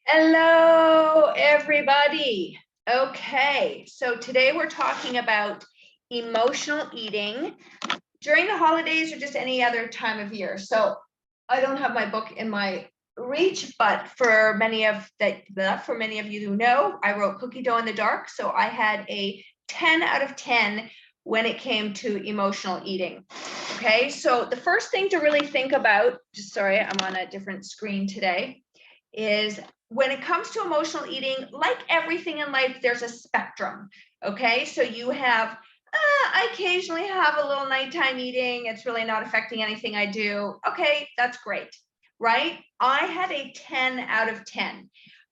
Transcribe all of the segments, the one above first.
Hello, everybody. Okay, so today we're talking about emotional eating during the holidays or just any other time of year. So I don't have my book in my reach, but for many of you who know, I wrote Cookie Dough in the Dark. So I had a 10 out of 10 when it came to emotional eating. Okay, so the first thing to really think about, sorry, I'm on a different screen today, is when it comes to emotional eating, like everything in life, there's a spectrum. Okay, so you have, I occasionally have a little nighttime eating. It's really not affecting anything I do. Okay, that's great, right? I had a 10 out of 10.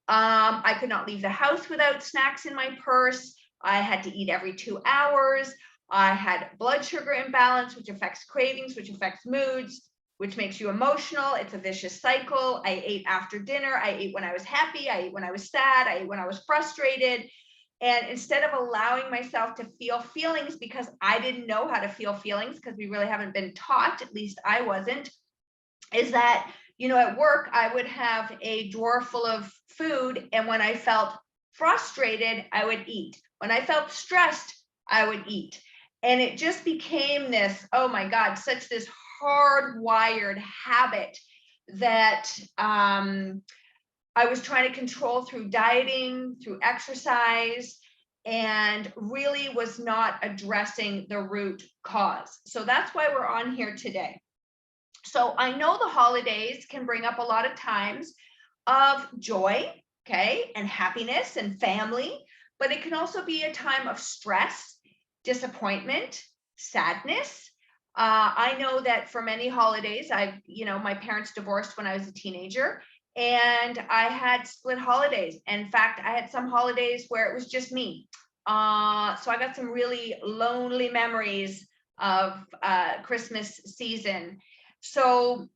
I could not leave the house without snacks in my purse. I had to eat every 2 hours. I had blood sugar imbalance, which affects cravings, which affects moods, which makes you emotional. It's a vicious cycle. I ate after dinner. I ate when I was happy. I ate when I was sad. I ate when I was frustrated. And instead of allowing myself to feel feelings, because I didn't know how to feel feelings, because we really haven't been taught, at least I wasn't, is that, at work, I would have a drawer full of food. And when I felt frustrated, I would eat. When I felt stressed, I would eat. And it just became this, oh my God, such this hardwired habit that I was trying to control through dieting, through exercise, and really was not addressing the root cause. So that's why we're on here today. So I know the holidays can bring up a lot of times of joy, okay, and happiness and family, but it can also be a time of stress, disappointment, sadness. I know that for many holidays, my parents divorced when I was a teenager, and I had split holidays. In fact, I had some holidays where it was just me. So I got some really lonely memories of Christmas season. So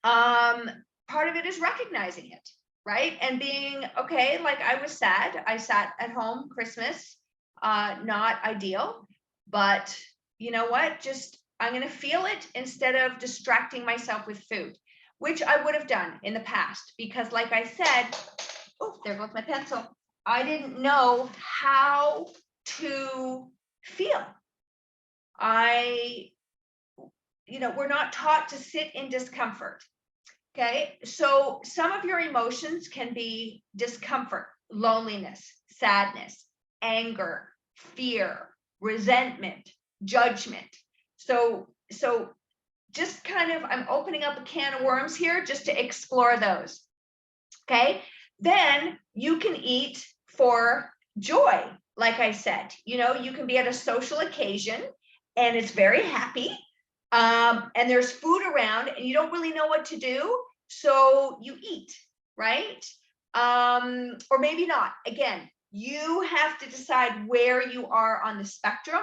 part of it is recognizing it, right? And being okay, like I was sad. I sat at home Christmas, not ideal, but you know what? Just I'm going to feel it instead of distracting myself with food, which I would have done in the past because, like I said, oh, there goes my pencil. I didn't know how to feel. We're not taught to sit in discomfort. Okay, so some of your emotions can be discomfort, loneliness, sadness, anger, fear, resentment, judgment. So just kind of, I'm opening up a can of worms here just to explore those. Okay, then you can eat for joy. Like I said, you can be at a social occasion and it's very happy. And there's food around and you don't really know what to do. So you eat, right? Or maybe not. Again, you have to decide where you are on the spectrum.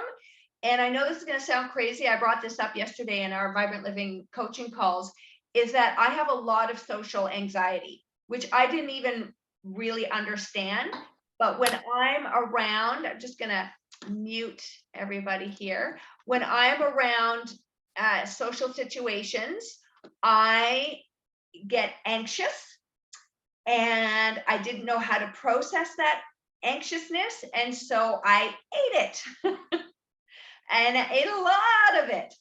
And I know this is going to sound crazy. I brought this up yesterday in our Vibrant Living coaching calls, is that I have a lot of social anxiety, which I didn't even really understand. But when I'm around, I'm just going to mute everybody here. When I'm around social situations, I get anxious and I didn't know how to process that anxiousness. And so I ate it and I ate a lot of it.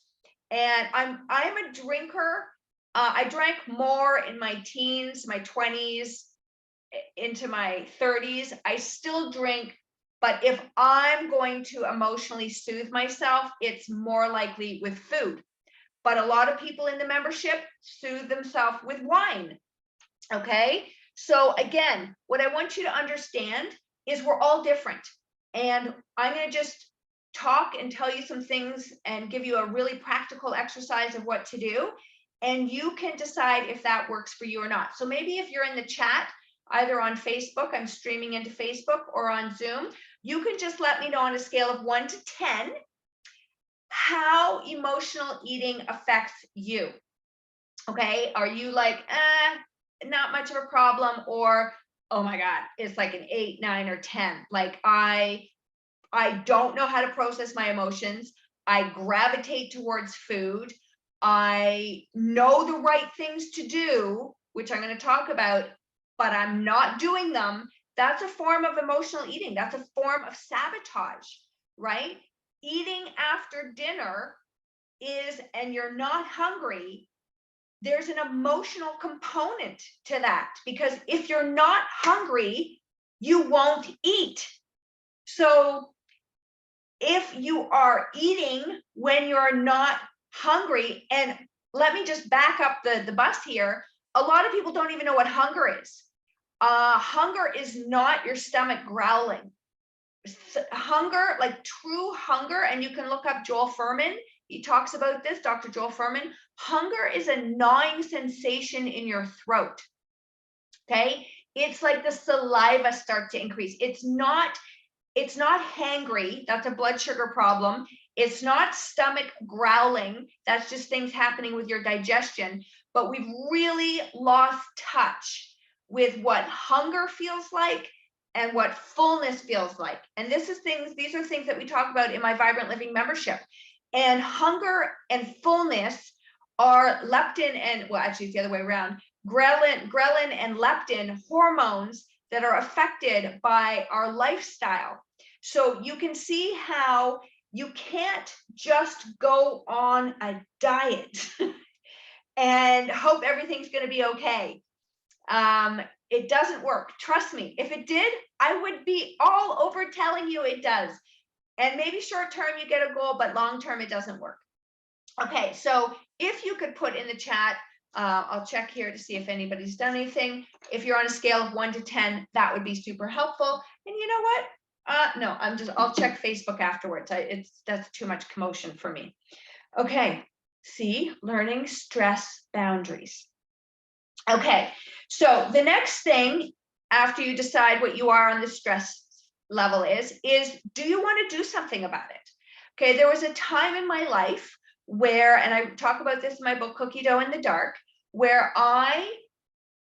And I'm a drinker. I drank more in my teens, my 20s, into my 30s. I still drink, but if I'm going to emotionally soothe myself, it's more likely with food. But a lot of people in the membership soothe themselves with wine. Okay. So again, what I want you to understand is we're all different. And I'm going to just talk and tell you some things and give you a really practical exercise of what to do. And you can decide if that works for you or not. So maybe if you're in the chat, either on Facebook, I'm streaming into Facebook, or on Zoom, you can just let me know on a scale of 1 to 10 how emotional eating affects you. Okay, are you like, not much of a problem, or oh my God, it's like an 8, 9, or 10? Like I don't know how to process my emotions. I gravitate towards food. I know the right things to do, which I'm going to talk about, but I'm not doing them, that's a form of emotional eating. That's a form of sabotage, right? Eating after dinner is, and you're not hungry, there's an emotional component to that, because if you're not hungry, you won't eat. So if you are eating when you're not hungry, and let me just back up the bus here, a lot of people don't even know what hunger is. Hunger is not your stomach growling. Hunger, like true hunger, and you can look up Joel Fuhrman, he talks about this, Dr. Joel Fuhrman. Hunger is a gnawing sensation in your throat. Okay, it's like the saliva starts to increase. It's not hangry, that's a blood sugar problem. It's not stomach growling, that's just things happening with your digestion. But we've really lost touch with what hunger feels like and what fullness feels like. And these are things that we talk about in my Vibrant Living membership. And hunger and fullness are leptin and, well, actually it's the other way around, ghrelin and leptin hormones that are affected by our lifestyle. So you can see how you can't just go on a diet and hope everything's going to be okay. It doesn't work. Trust me. If it did, I would be all over telling you it does. And maybe short term you get a goal, but long term it doesn't work. Okay, so if you could put in the chat, I'll check here to see if anybody's done anything. If you're on a scale of 1 to 10, that would be super helpful. And you know what? No, I'll check Facebook afterwards. That's too much commotion for me. Okay, see, learning stress boundaries. Okay, so the next thing after you decide what you are on the stress level is do you want to do something about it? Okay, there was a time in my life where, and I talk about this in my book, Cookie Dough in the Dark, where I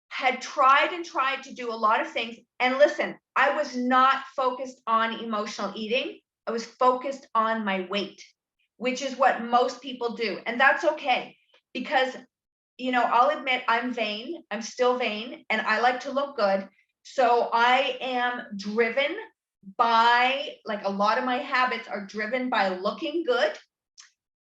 had tried to do a lot of things. And listen, I was not focused on emotional eating. I was focused on my weight, which is what most people do. And that's okay, because, you know, I'll admit I'm vain. I'm still vain, and I like to look good. So I am driven by, like, a lot of my habits are driven by looking good.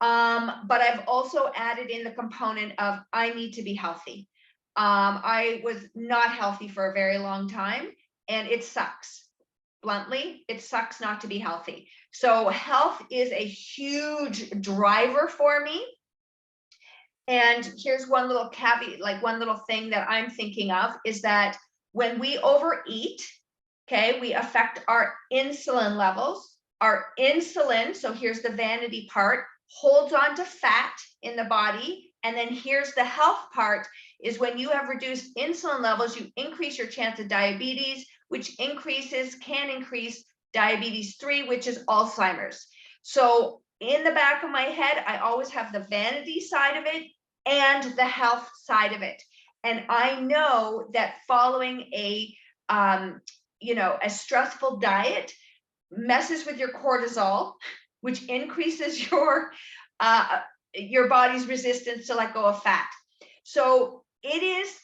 But I've also added in the component of I need to be healthy. I was not healthy for a very long time, and it sucks. Bluntly, it sucks not to be healthy. So health is a huge driver for me. And here's one little caveat, like one little thing that I'm thinking of is that when we overeat, okay, we affect our insulin levels. Our insulin, so here's the vanity part, holds on to fat in the body. And then here's the health part, is when you have reduced insulin levels, you increase your chance of diabetes, which can increase diabetes 3, which is Alzheimer's. So in the back of my head, I always have the vanity side of it and the health side of it. And I know that following a stressful diet messes with your cortisol, which increases your body's resistance to let go of fat. So it is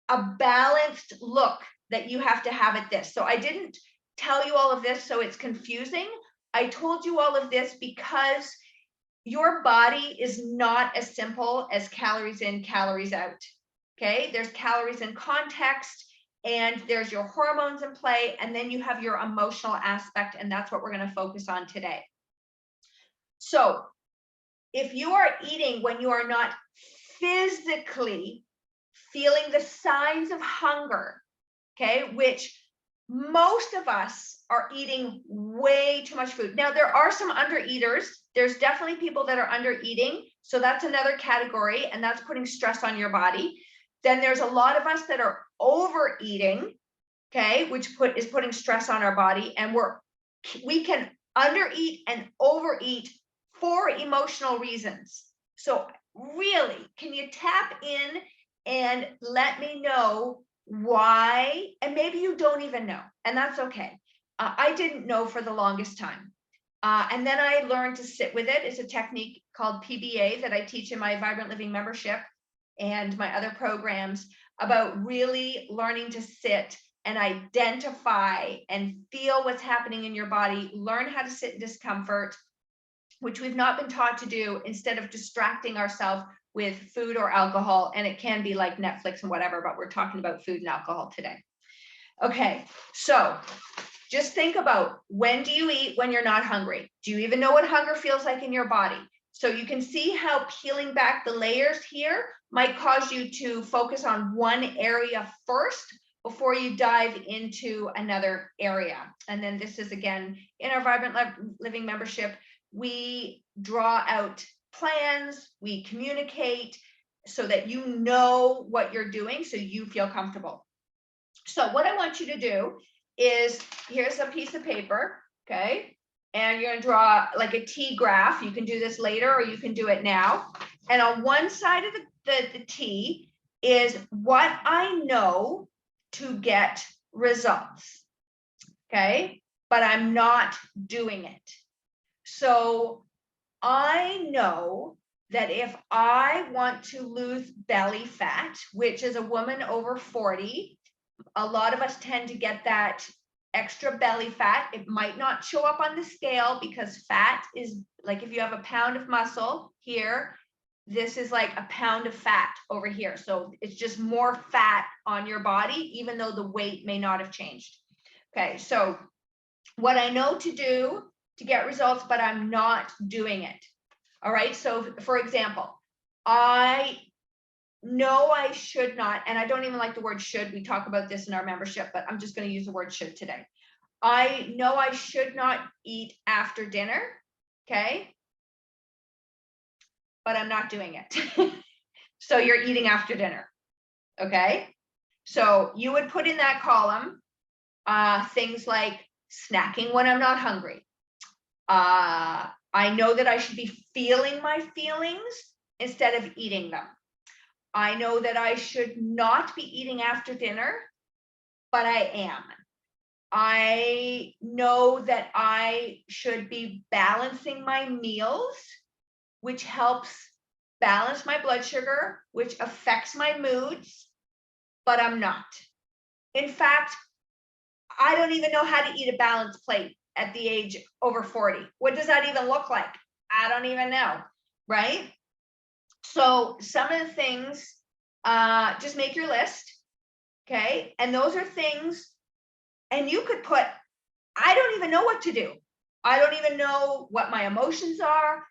a balanced look that you have to have at this. So I didn't tell you all of this so it's confusing. I told you all of this because your body is not as simple as calories in, calories out. Okay, there's calories in context, and there's your hormones in play, and then you have your emotional aspect, and that's what we're going to focus on today. So if you are eating when you are not physically feeling the signs of hunger, okay, which most of us are eating way too much food. Now, there are some undereaters. There's definitely people that are under eating. So that's another category, and that's putting stress on your body. Then there's a lot of us that are overeating, okay, which is putting stress on our body. And we can undereat and overeat for emotional reasons. So really, can you tap in and let me know why? And maybe you don't even know, and that's okay. I didn't know for the longest time. And then I learned to sit with it. It's a technique called PBA that I teach in my Vibrant Living membership and my other programs. about really learning to sit and identify and feel what's happening in your body, learn how to sit in discomfort, which we've not been taught to do, instead of distracting ourselves with food or alcohol. And it can be like Netflix and whatever, but we're talking about food and alcohol today. Okay, so just think about, when do you eat when you're not hungry? Do you even know what hunger feels like in your body? So you can see how peeling back the layers here might cause you to focus on one area first before you dive into another area. And then this is, again, in our Vibrant Living membership, we draw out plans, we communicate so that you know what you're doing, so you feel comfortable. So what I want you to do is, here's a piece of paper, okay? And you're gonna draw like a T graph. You can do this later or you can do it now. And on one side of the T is what I know to get results, okay? But I'm not doing it. So I know that if I want to lose belly fat, which is a woman over 40, a lot of us tend to get that extra belly fat. It might not show up on the scale because fat is like, if you have a pound of muscle here, this is like a pound of fat over here. So it's just more fat on your body, even though the weight may not have changed. Okay, so what I know to do to get results, but I'm not doing it. All right, so for example, I know I should not, and I don't even like the word should. We talk about this in our membership, but I'm just going to use the word should today. I know I should not eat after dinner, okay? But I'm not doing it. So you're eating after dinner, okay? So you would put in that column things like snacking when I'm not hungry. I know that I should be feeling my feelings instead of eating them. I know that I should not be eating after dinner, but I am. I know that I should be balancing my meals, which helps balance my blood sugar, which affects my moods, but I'm not. In fact, I don't even know how to eat a balanced plate at the age over 40. What does that even look like? I don't even know, right? So some of the things, just make your list, okay? And those are things, and you could put, I don't even know what to do. I don't even know what my emotions are.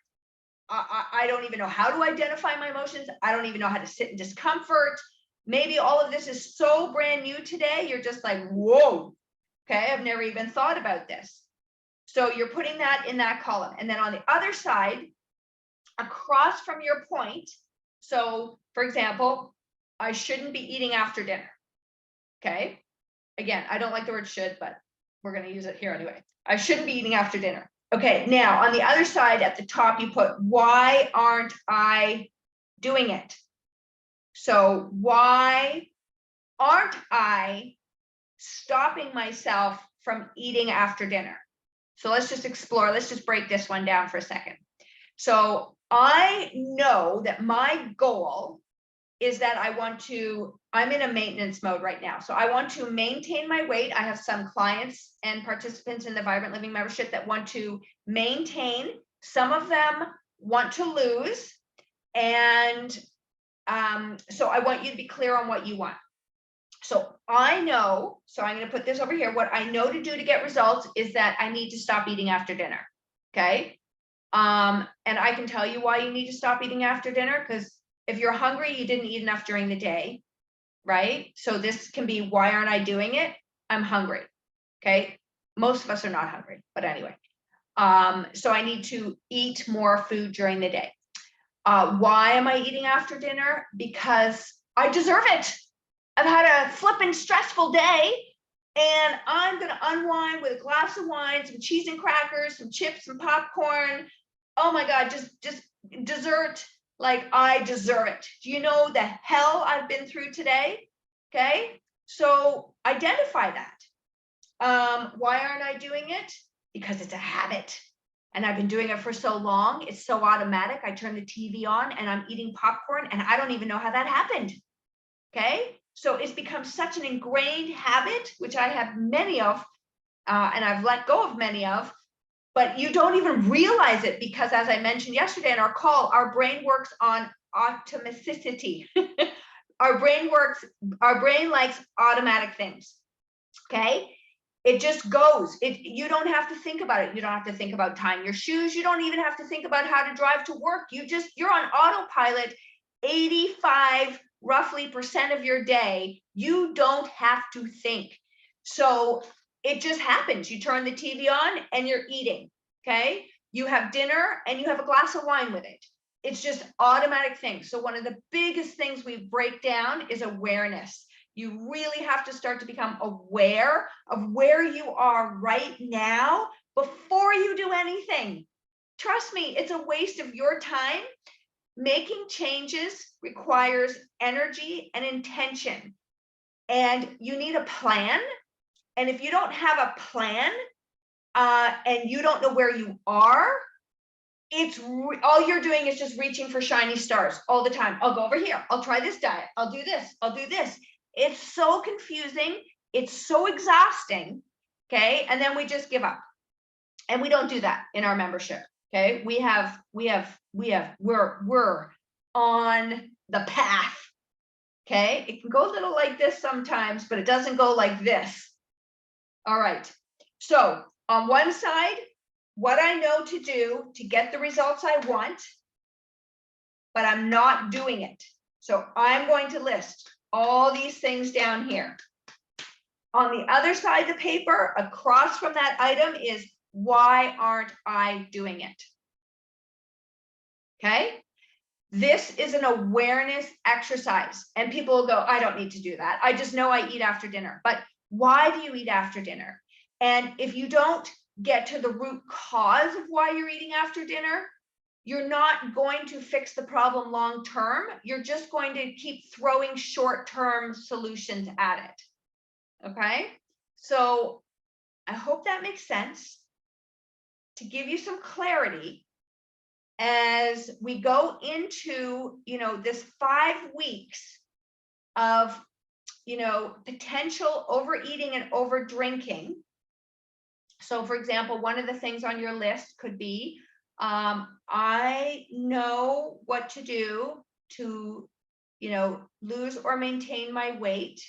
I don't even know how to identify my emotions. I don't even know how to sit in discomfort. Maybe all of this is so brand new today. You're just like, whoa, okay, I've never even thought about this. So you're putting that in that column. And then on the other side, across from your point, so for example, I shouldn't be eating after dinner. Okay. Again, I don't like the word should, but we're going to use it here anyway. I shouldn't be eating after dinner. Okay. Now on the other side at the top, you put, why aren't I doing it? So why aren't I stopping myself from eating after dinner? So let's just explore. Let's just break this one down for a second. So I know that my goal is that I'm in a maintenance mode right now. So I want to maintain my weight. I have some clients and participants in the Vibrant Living membership that want to maintain. Some of them want to lose. And so I want you to be clear on what you want. So I know, so I'm going to put this over here. What I know to do to get results is that I need to stop eating after dinner. Okay. And I can tell you why you need to stop eating after dinner, because if you're hungry, you didn't eat enough during the day, right? So this can be, why aren't I doing it? I'm hungry. Okay. Most of us are not hungry, but anyway. So I need to eat more food during the day. Why am I eating after dinner? Because I deserve it. I've had a flippin' stressful day, and I'm gonna unwind with a glass of wine, some cheese and crackers, some chips, some popcorn. Oh my God, just dessert, like I deserve it. Do you know the hell I've been through today? Okay, so identify that. Why aren't I doing it? Because it's a habit. And I've been doing it for so long, it's so automatic. I turn the TV on and I'm eating popcorn and I don't even know how that happened. Okay, So it's become such an ingrained habit, which I have many of, and I've let go of many of, but you don't even realize it because, as I mentioned yesterday in our call, our brain works on automaticity. Our brain likes automatic things. Okay. It just goes. You don't have to think about it. You don't have to think about tying your shoes. You don't even have to think about how to drive to work. You're on autopilot 85 roughly % of your day. You don't have to think. So it just happens. You turn the TV on and you're eating. Okay. You have dinner and you have a glass of wine with it. It's just automatic things. So one of the biggest things we break down is awareness. You really have to start to become aware of where you are right now before you do anything. Trust me, it's a waste of your time. Making changes requires energy and intention. And you need a plan. And if you don't have a plan and you don't know where you are, all you're doing is just reaching for shiny stars all the time. I'll go over here. I'll try this diet. I'll do this. I'll do this. It's so confusing. It's so exhausting. Okay. And then we just give up. And we don't do that in our membership. Okay. We're on the path. Okay. It can go a little like this sometimes, but it doesn't go like this. All right. So on one side, what I know to do to get the results I want, but I'm not doing it. So I'm going to list all these things down here. On the other side of the paper, across from that item is, why aren't I doing it? Okay. This is an awareness exercise. And people will go, I don't need to do that. I just know I eat after dinner. But why do you eat after dinner? And if you don't get to the root cause of why you're eating after dinner, you're not going to fix the problem long term. You're just going to keep throwing short-term solutions at it. Okay. So I hope that makes sense. To give you some clarity, as we go into, this 5 weeks of, potential overeating and over drinking. So for example, one of the things on your list could be, I know what to do to, lose or maintain my weight.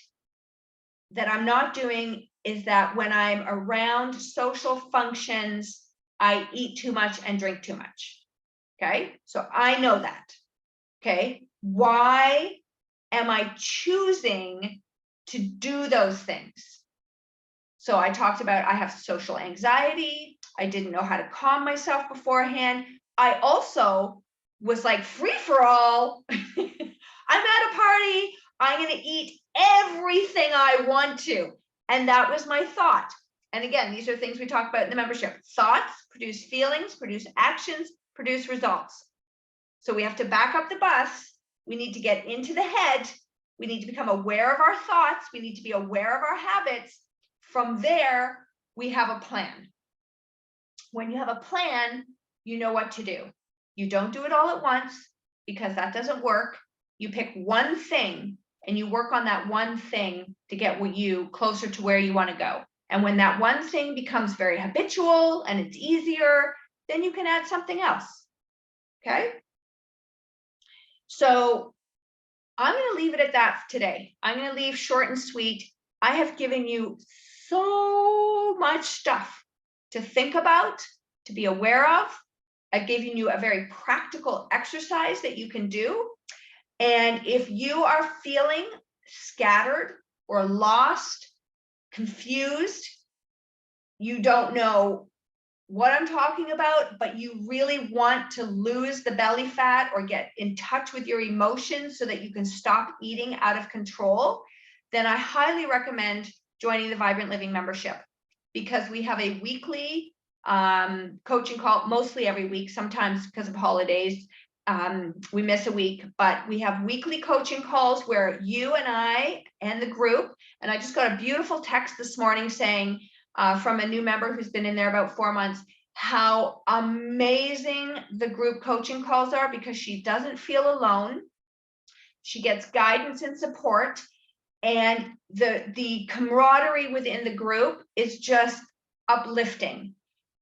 That I'm not doing is that when I'm around social functions, I eat too much and drink too much. Okay, so I know that. Okay, why am I choosing to do those things? So I talked about, I have social anxiety. I didn't know how to calm myself beforehand. I also was like, free for all. I'm at a party. I'm going to eat everything I want to. And that was my thought. And again, these are things we talk about in the membership. Thoughts produce feelings, produce actions, produce results. So we have to back up the bus. We need to get into the head. We need to become aware of our thoughts. We need to be aware of our habits. From there, we have a plan. When you have a plan, you know what to do. You don't do it all at once because that doesn't work. You pick one thing and you work on that one thing to get you closer to where you want to go. And when that one thing becomes very habitual and it's easier, then you can add something else. Okay. So I'm going to leave it at that today. I'm going to leave short and sweet. I have given you so much stuff to think about, to be aware of. I've given you a very practical exercise that you can do. And if you are feeling scattered or lost, confused, you don't know what I'm talking about, but you really want to lose the belly fat or get in touch with your emotions so that you can stop eating out of control, then I highly recommend joining the Vibrant Living membership, because we have a weekly coaching call, mostly every week. Sometimes because of holidays, we miss a week, but we have weekly coaching calls where you and I and the group, and I just got a beautiful text this morning saying, from a new member who's been in there about 4 months, how amazing the group coaching calls are, because she doesn't feel alone. She gets guidance and support. And the camaraderie within the group is just uplifting.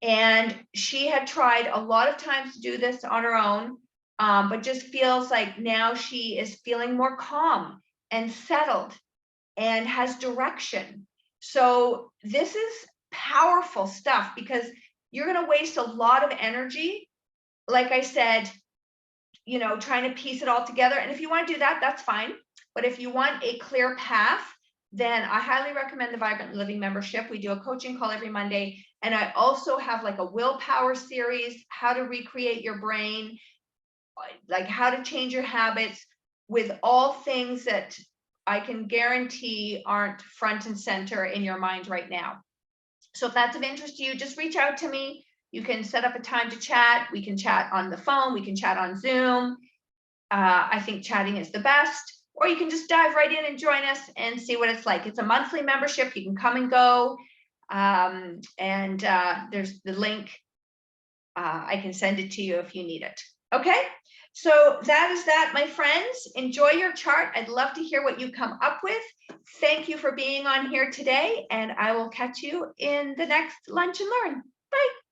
And she had tried a lot of times to do this on her own, but just feels like now she is feeling more calm and settled and has direction. So this is powerful stuff, because you're going to waste a lot of energy, like I said, trying to piece it all together. And if you want to do that, that's fine. But if you want a clear path, then I highly recommend the Vibrant Living membership. We do a coaching call every Monday. And I also have like a willpower series, how to recreate your brain, like how to change your habits, with all things that I can guarantee aren't front and center in your mind right now. So if that's of interest to you, just reach out to me. You can set up a time to chat. We can chat on the phone. We can chat on Zoom. I think chatting is the best. Or you can just dive right in and join us and see what it's like. It's a monthly membership. You can come and go. There's the link. I can send it to you if you need it. Okay. So that is that, my friends. Enjoy your chart. I'd love to hear what you come up with. Thank you for being on here today, and I will catch you in the next Lunch and Learn. Bye.